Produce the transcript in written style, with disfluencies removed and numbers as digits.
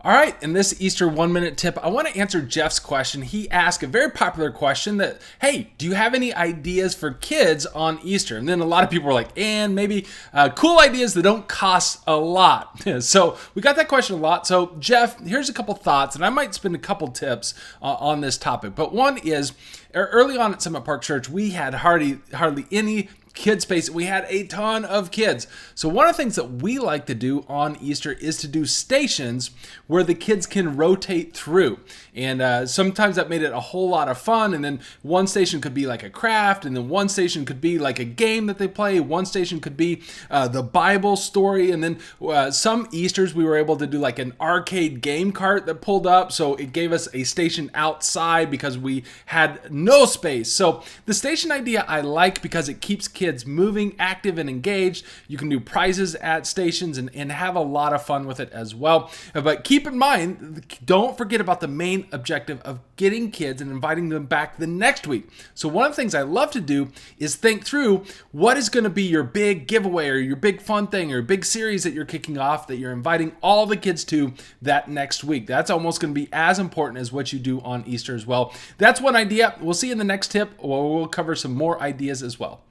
All right, in this Easter 1 minute tip, I want to answer Jeff's question. He asked a very popular question that, hey, do you have any ideas for kids on Easter? And then a lot of people were like, and maybe cool ideas that don't cost a lot. So we got that question a lot. So Jeff, here's a couple thoughts, and I might spend a couple tips on this topic. But one is, early on at Summit Park Church, we had hardly any kid space. We had a ton of kids. So one of the things that we like to do on Easter is to do stations where the kids can rotate through. And sometimes that made it a whole lot of fun. And then one station could be like a craft, and then one station could be like a game that they play. One station could be the Bible story. And then some Easters we were able to do like an arcade game cart that pulled up. So it gave us a station outside because we had no space. So the station idea I like because it keeps kids moving, active, and engaged. You can do prizes at stations and have a lot of fun with it as well. But keep in mind, don't forget about the main objective of getting kids and inviting them back the next week. So one of the things I love to do is think through what is going to be your big giveaway or your big fun thing or big series that you're kicking off that you're inviting all the kids to that next week. That's almost going to be as important as what you do on Easter as well. That's one idea. We'll see you in the next tip, where we'll cover some more ideas as well.